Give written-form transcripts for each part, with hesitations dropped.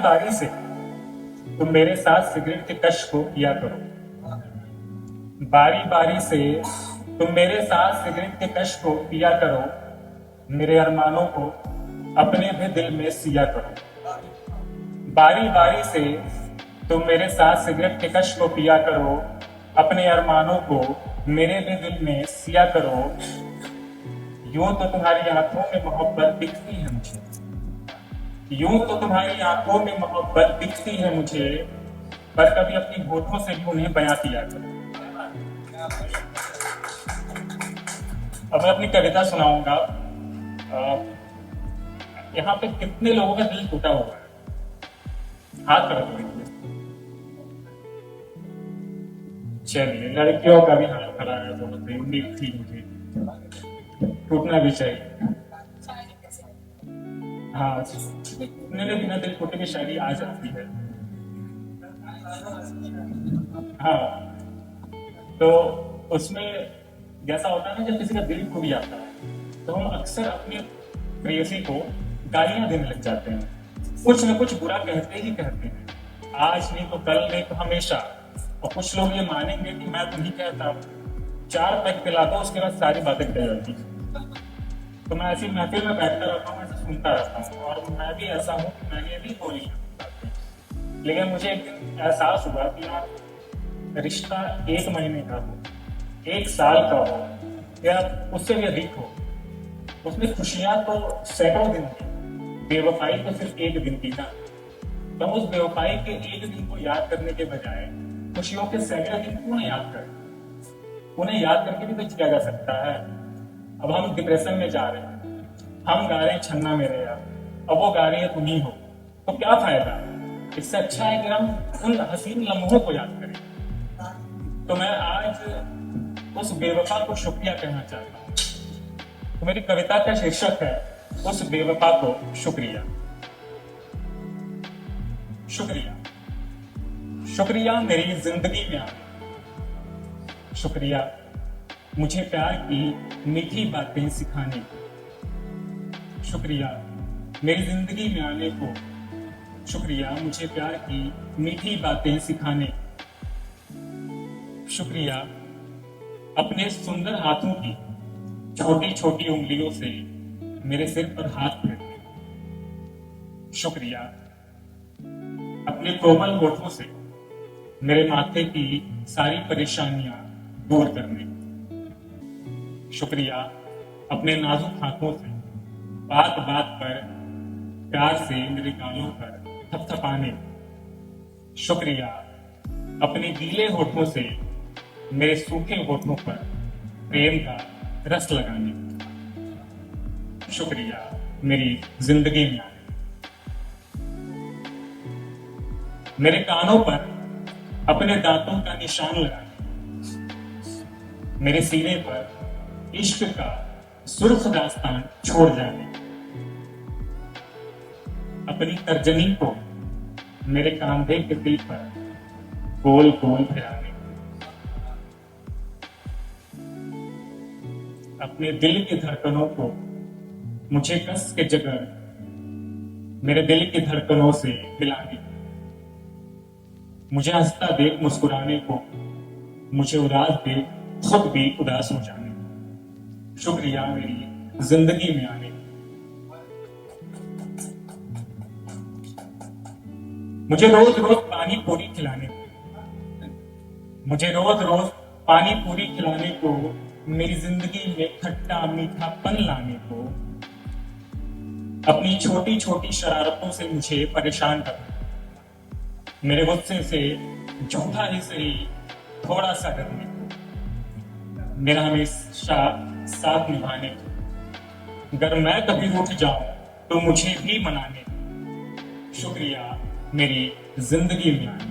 बारी से तुम मेरे साथ सिगरेट के कश को पिया करो। बारी बारी से तुम मेरे साथ सिगरेट के कश को पिया करो। मेरे अरमानों को अपने भी दिल में सिया करो। बारी बारी से तुम मेरे साथ सिगरेट के कश को पिया करो। अपने अरमानों को मेरे भी दिल में सिया करो। यूं तो तुम्हारी आंखों में मोहब्बत दिखती है मुझे, यूं तो तुम्हारी आंखों में मोहब्बत दिखती है मुझे, पर कभी अपनी होठों से भी उन्हें बयां किया करो। अब मैं अपनी कविता सुनाऊंगा। यहाँ पे कितने लोगों का दिल टूटा हुआ है? हाथ कर दो। चलिए, लड़कियों का भी हाथ खड़ा है, बहुत उम्मीद थी मुझे, टूटना भी चाहिए। हाँ, मेरे बिना दिल टूटे की शायरी आ जाती है। हाँ, तो उसमें जैसा होता है ना, जब किसी का दिल टूट जाता है तो हम अक्सर अपनी प्रेयसी को गालियां देने लग जाते हैं। कुछ न कुछ बुरा कहते ही कहते हैं, आज नहीं तो कल, नहीं तो हमेशा। और कुछ लोग ये मानेंगे कि मैं तो नहीं कहता, 4 पैक पिला दो उसके बाद सारी बातें कह जाती। तो मैं ऐसी महफिल में बैठता रहता हूँ, ऐसे सुनता रहता हूँ, और मैं भी ऐसा हूँ कि मैंने भी बोली। लेकिन मुझे एक दिन एहसास हुआ कि यार, रिश्ता 1 महीने का हो, 1 साल का हो, या उससे भी अधिक हो, उसमें खुशियां तो सैकड़ों दिन की, बेवफाई तो सिर्फ 1 दिन की ना। तो उस बेवफाई के 1 दिन को याद करने के बजाय खुशियों के सैकड़ों दिन क्यों नहीं याद करें? उन्हें याद करके भी तो किया जा सकता है। अब हम डिप्रेशन में जा रहे हैं, हम गा रहे हैं छन्ना मेरे यार, अब वो गा रही है तुम ही हो, तो क्या फायदा? इससे अच्छा है कि हम उन हसीन लम्हों को याद करें। तो मैं आज उस बेवफा को शुक्रिया कहना चाहता हूँ। तो मेरी कविता का शीर्षक है उस बेवफा को शुक्रिया। शुक्रिया, शुक्रिया मेरी जिंदगी में आने, शुक्रिया मुझे प्यार की मीठी बातें सिखाने को, शुक्रिया मेरी जिंदगी में आने को, शुक्रिया मुझे प्यार की मीठी बातें सिखाने, शुक्रिया अपने सुंदर हाथों की छोटी छोटी उंगलियों से मेरे सिर पर हाथ फेरने, शुक्रिया अपने कोमल होठों से मेरे माथे की सारी परेशानियां दूर करने, शुक्रिया अपने नाजुक हाथों से बात बात पर प्यार से मेरे गालों पर थपथपाने, शुक्रिया अपने गीले होठों से मेरे सूखे होठों पर प्रेम का रस लगाने, शुक्रिया मेरी जिंदगी में आने, मेरे कानों पर अपने दांतों का निशान लगाने, मेरे सीने पर इश्क का सुर्ख दास्तान छोड़ जाने, अपनी तर्जनी को मेरे कांधे के दिल पर गोल गोल फिराने, अपने दिल की धड़कनों को मुझे कस के जगह मेरे दिल की धड़कनों से मिलाने, मुझे हंसता देख मुस्कुराने को, मुझे उदास देख खुद भी उदास हो जाने, शुक्रिया मेरी जिंदगी में आने, मुझे रोज रोज पानी पूरी खिलाने को, मुझे रोज रोज पानी पूरी खिलाने को, मेरी जिंदगी में खट्टा मीठापन लाने को, अपनी छोटी छोटी शरारतों से मुझे परेशान करने, मेरे गुस्से से झूठा ही सही थोड़ा सा डरने को, मेरा हमेशा साथ निभाने को, अगर मैं कभी उठ जाऊं तो मुझे भी मनाने को, शुक्रिया मेरी जिंदगी में आने।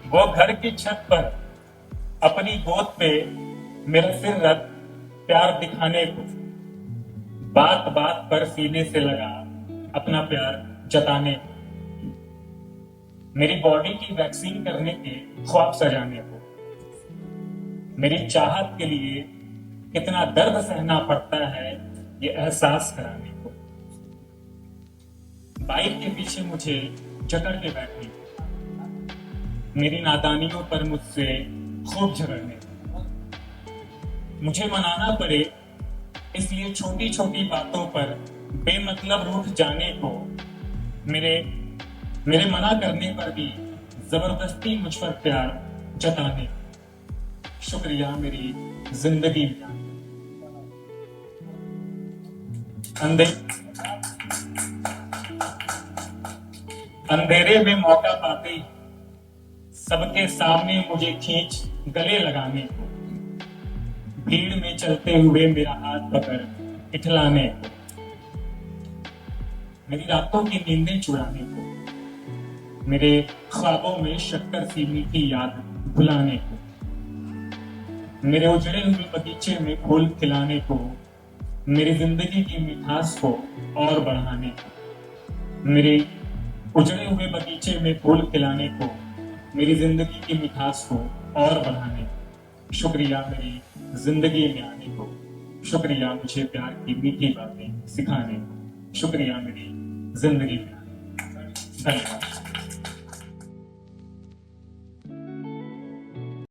वो घर की छत पर अपनी गोद पे मेरा सिर रख प्यार दिखाने को, बात बात पर सीने से लगा अपना प्यार जताने को, मेरी बॉडी की वैक्सीन करने के ख्वाब सजाने को, मेरी चाहत के लिए कितना दर्द सहना पड़ता है ये एहसास कराने को, बाइक के पीछे मुझे जकड़ के बैठने, मेरी नादानियों पर मुझसे खूब झगड़ने, मुझे मनाना पड़े इसलिए छोटी छोटी बातों पर बेमतलब रूठ जाने को, मेरे मेरे मना करने पर भी जबरदस्ती मुझ पर प्यार जताने। शुक्रिया मेरी जिंदगी में अंधे अंधेरे में मौका पाते ही सबके सामने मुझे खींच गले लगाने को, भीड़ में चलते हुए मेरा हाथ पकड़ इठलाने को, मेरी रातों की नींदें चुराने को, मेरे ख्वाबों में शक्कर सी मीठी याद भुलाने को, मेरे उजड़े हुए बगीचे में फूल खिलाने को, मेरी जिंदगी की मिठास को और बढ़ाने को, मेरे उजड़े हुए बगीचे में फूल खिलाने को, मेरी जिंदगी की मिठास को और बढ़ाने को। शुक्रिया मेरी जिंदगी में आने को, शुक्रिया मुझे प्यार की मीठी बातें सिखाने को, शुक्रिया मेरी जिंदगी में आने को। धन्यवाद।